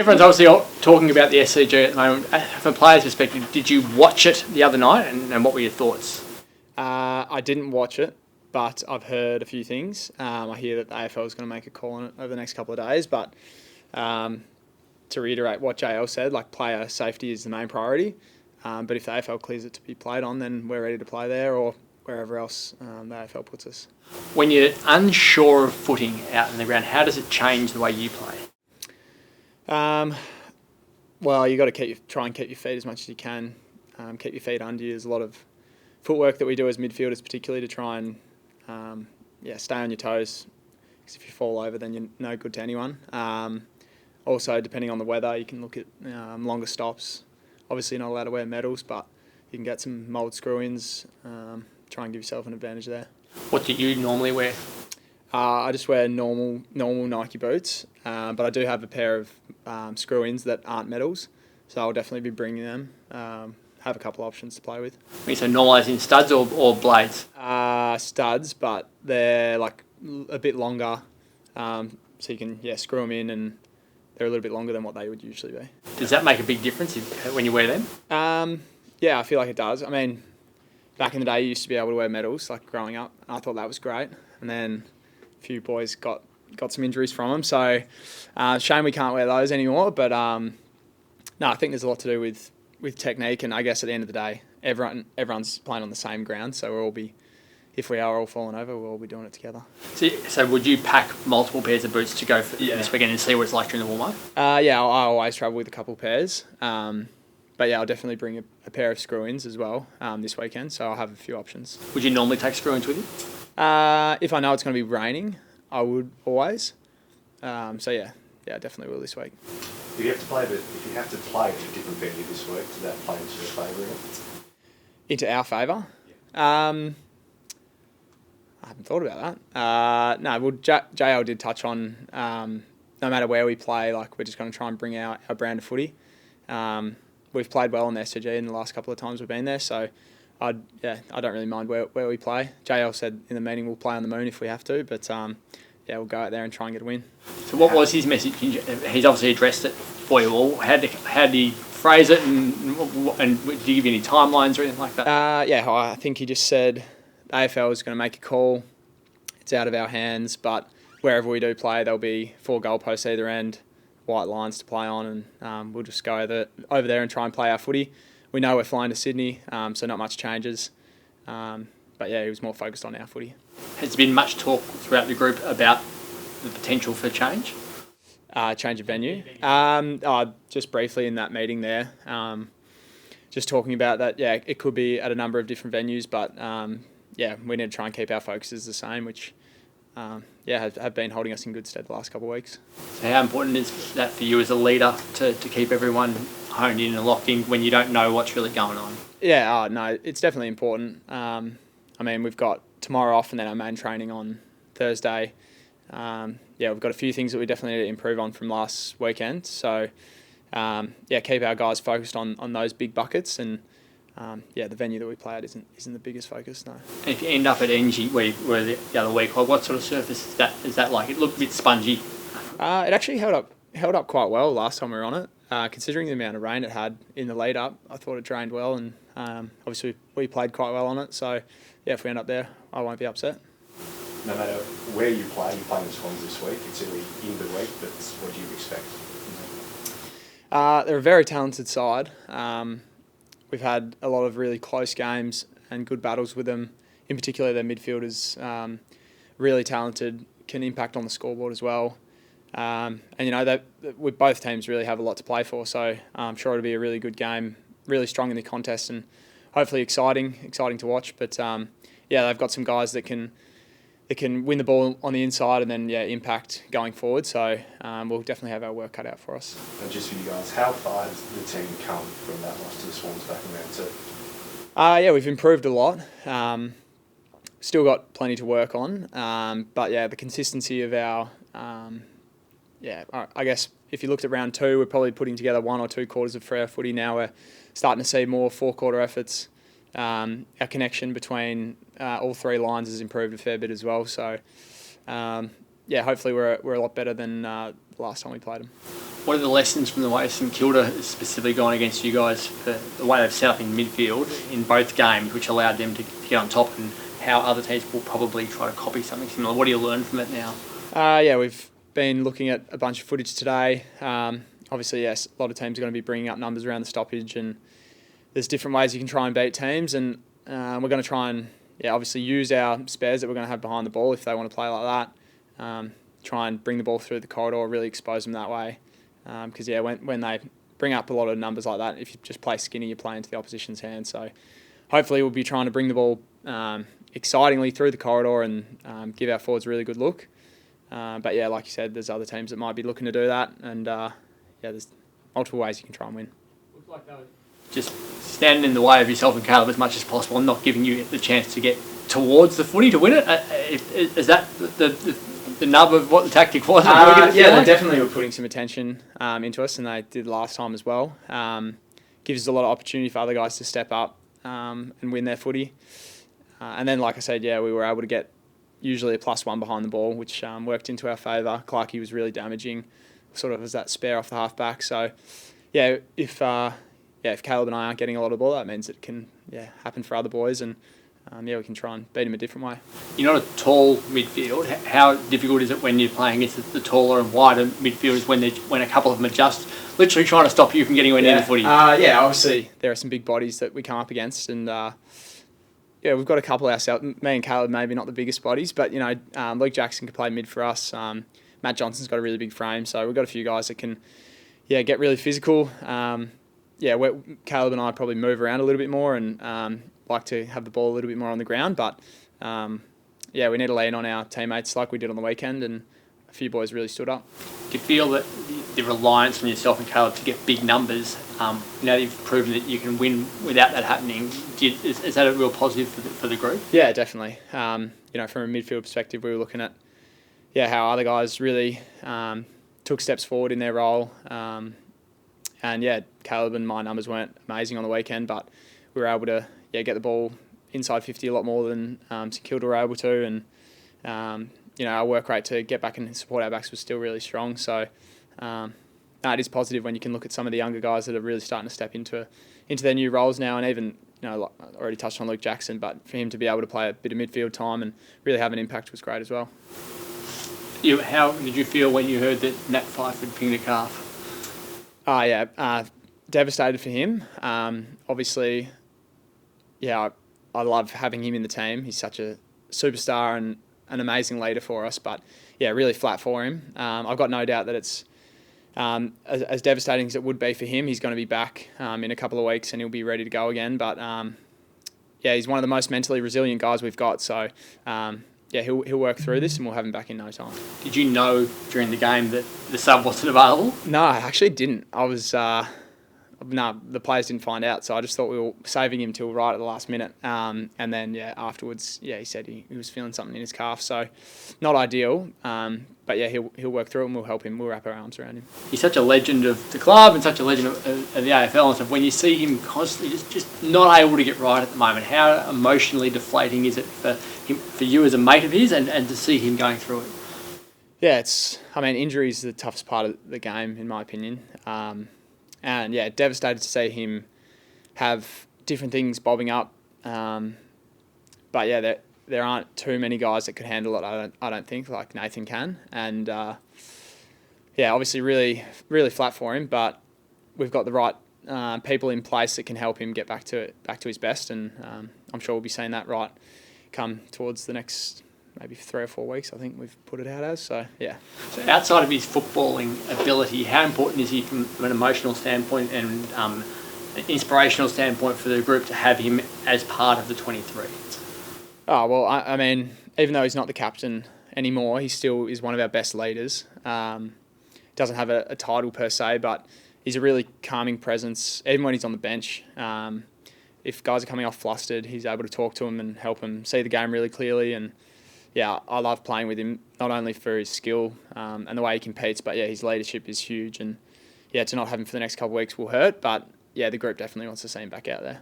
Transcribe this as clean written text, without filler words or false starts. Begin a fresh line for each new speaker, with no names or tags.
everyone's obviously talking about the SCG at the moment. From a player's perspective, did you watch it the other night, and what were your thoughts?
I didn't watch it, but I've heard a few things. I hear that the AFL is going to make a call on it over the next couple of days, but to reiterate what JL said, like player safety is the main priority. But if the AFL clears it to be played on, then we're ready to play there or wherever else the AFL puts us.
When you're unsure of footing out in the ground, how does it change the way you play?
Well, you got to try and keep your feet as much as you can. Keep your feet under you. There's a lot of footwork that we do as midfielders, particularly to try and stay on your toes. Because if you fall over, then you're no good to anyone. Also, depending on the weather, you can look at longer stops. Obviously, you're not allowed to wear medals, but you can get some mould screw-ins. Try and give yourself an advantage there.
What do you normally wear?
I just wear normal Nike boots, but I do have a pair of screw-ins that aren't medals, so I'll definitely be bringing them. Have a couple of options to play with.
When you say normal, as in studs or blades?
Studs, but they're like a bit longer, so you can screw them in, and they're a little bit longer than what they would usually be.
Does that make a big difference when you wear them?
Yeah, I feel like it does. I mean, back in the day, you used to be able to wear medals, like growing up. I thought that was great, and then a few boys got some injuries from them, so shame we can't wear those anymore. But no, I think there's a lot to do with technique, and I guess at the end of the day, everyone's playing on the same ground, so if we are all falling over, we'll all be doing it together.
So would you pack multiple pairs of boots to go for this weekend and see what it's like during the warm-up?
I always travel with a couple of pairs. But yeah, I'll definitely bring a pair of screw-ins as well this weekend, so I'll have a few options.
Would you normally take screw-ins with you?
If I know it's going to be raining, I would always. So yeah, definitely will this week.
If you have to play at a different venue this week, does that play into your favour?
Into our favour? Yeah. I haven't thought about that. No, well, JL did touch on no matter where we play, like we're just going to try and bring our brand of footy. We've played well on the SCG in the last couple of times we've been there, so I don't really mind where we play. JL said in the meeting we'll play on the Moon if we have to, but we'll go out there and try and get a win.
So what was his message? He's obviously addressed it for you all. How did he phrase it, and did he give you any timelines or anything like that?
I think he just said the AFL is going to make a call. It's out of our hands, but wherever we do play, there'll be 4 goalposts either end, white lines to play on, and we'll just go over there and try and play our footy. We know we're flying to Sydney, so not much changes. But yeah, he was more focused on our footy.
Has there been much talk throughout the group about the potential for change?
Change of venue? Just briefly in that meeting there. Just talking about that, it could be at a number of different venues, but we need to try and keep our focuses the same, which have been holding us in good stead the last couple of weeks.
So how important is that for you as a leader to keep everyone honed in and locked in when you don't know what's really going on?
Yeah, no, it's definitely important. We've got tomorrow off and then our main training on Thursday. We've got a few things that we definitely need to improve on from last weekend. So, keep our guys focused on those big buckets, and the venue that we play at isn't the biggest focus, no.
And if you end up at NG where you were the other week, what sort of surface is that like? It looked a bit spongy.
It actually held up quite well last time we were on it. Considering the amount of rain it had in the lead up, I thought it drained well, and obviously we played quite well on it. So if we end up there, I won't be upset.
No matter where you play, you're playing the Swans this week. It's early in the week, but what do you expect?
They're a very talented side. We've had a lot of really close games and good battles with them. In particular, their midfielders, really talented, can impact on the scoreboard as well. With both teams really have a lot to play for, so I'm sure it'll be a really good game, really strong in the contest, and hopefully exciting to watch. But they've got some guys that can win the ball on the inside and then impact going forward. So we'll definitely have our work cut out for us.
And just for you guys, how far has the team come from that loss to the Swans back in round 2?
We've improved a lot. Still got plenty to work on, but the consistency of our I guess if you looked at round 2, we're probably putting together 1 or 2 quarters of fair footy. Now we're starting to see more 4-quarter efforts. Our connection between all 3 lines has improved a fair bit as well. So, yeah, hopefully we're a lot better than the last time we played them.
What are the lessons from the way St Kilda has specifically gone against you guys for the way they've set up in midfield in both games, which allowed them to get on top, and how other teams will probably try to copy something similar? What do you learn from it now?
Yeah, we've been looking at a bunch of footage today. Obviously, yes, a lot of teams are going to be bringing up numbers around the stoppage, and there's different ways you can try and beat teams, and we're going to try and obviously use our spares that we're going to have behind the ball if they want to play like that. Try and bring the ball through the corridor, really expose them that way. Because when they bring up a lot of numbers like that, if you just play skinny, you play into the opposition's hands. So hopefully we'll be trying to bring the ball excitingly through the corridor and give our forwards a really good look. But yeah, like you said, there's other teams that might be looking to do that, and there's multiple ways you can try and win.
Looks like they were just standing in the way of yourself and Caleb as much as possible, and not giving you the chance to get towards the footy to win it. Is that the nub of what the tactic was?
They definitely were putting some attention into us, and they did last time as well. Gives us a lot of opportunity for other guys to step up and win their footy. And then, like I said, we were able to get usually a +1 behind the ball, which worked into our favour. Clarkey was really damaging, sort of as that spare off the half-back. So, if Caleb and I aren't getting a lot of the ball, that means it can happen for other boys, and we can try and beat them a different way.
You're not a tall midfield. How difficult is it when you're playing against the taller and wider midfielders when a couple of them are just literally trying to stop you from getting anywhere near the footy?
Obviously there are some big bodies that we come up against, and we've got a couple ourselves. Me and Caleb maybe not the biggest bodies, but Luke Jackson can play mid for us. Matt Johnson's got a really big frame, so we've got a few guys that can get really physical. Caleb and I probably move around a little bit more and like to have the ball a little bit more on the ground, but we need to lean on our teammates like we did on the weekend, and a few boys really stood up.
Do you feel that the reliance on yourself and Caleb to get big numbers, now that you've proven that you can win without that happening, is that a real positive for the group?
Yeah, definitely. From a midfield perspective, we were looking at how other guys really took steps forward in their role. Caleb and my numbers weren't amazing on the weekend, but we were able to get the ball inside 50 a lot more than St Kilda were able to, and our work rate to get back and support our backs was still really strong. So it is positive when you can look at some of the younger guys that are really starting to step into their new roles now, and even like I already touched on Luke Jackson, but for him to be able to play a bit of midfield time and really have an impact was great as well.
How did you feel when you heard that Nat Fyfe had pinged a calf?
Devastated for him. Obviously, I love having him in the team. He's such a superstar and an amazing leader for us, but really flat for him. I've got no doubt that it's as devastating as it would be for him. He's going to be back in a couple of weeks and he'll be ready to go again, but he's one of the most mentally resilient guys we've got, so he'll work through this and we'll have him back in no time.
Did you know during the game that the sub wasn't available?
No, I actually didn't. The players didn't find out, so I just thought we were saving him till right at the last minute. And then, afterwards, he said he was feeling something in his calf, so not ideal. But he'll work through it and we'll help him. We'll wrap our arms around him.
He's such a legend of the club and such a legend of the AFL and stuff. When you see him constantly just not able to get right at the moment, how emotionally deflating is it for you as a mate of his and to see him going through it?
Yeah, injury is the toughest part of the game, in my opinion. Devastated to see him have different things bobbing up. But there aren't too many guys that could handle it. I don't think, like Nathan can. And obviously really really flat for him. But we've got the right people in place that can help him get back to his best. And I'm sure we'll be seeing that right come towards the next maybe 3 or 4 weeks, I think we've put it out as. So
outside of his footballing ability, how important is he from an emotional standpoint and an inspirational standpoint for the group to have him as part of the 23?
Oh, well, even though he's not the captain anymore, he still is one of our best leaders. Doesn't have a title per se, but he's a really calming presence, even when he's on the bench. If guys are coming off flustered, he's able to talk to them and help them see the game really clearly. And I love playing with him, not only for his skill and the way he competes, but his leadership is huge. And to not have him for the next couple of weeks will hurt, but the group definitely wants to see him back out there.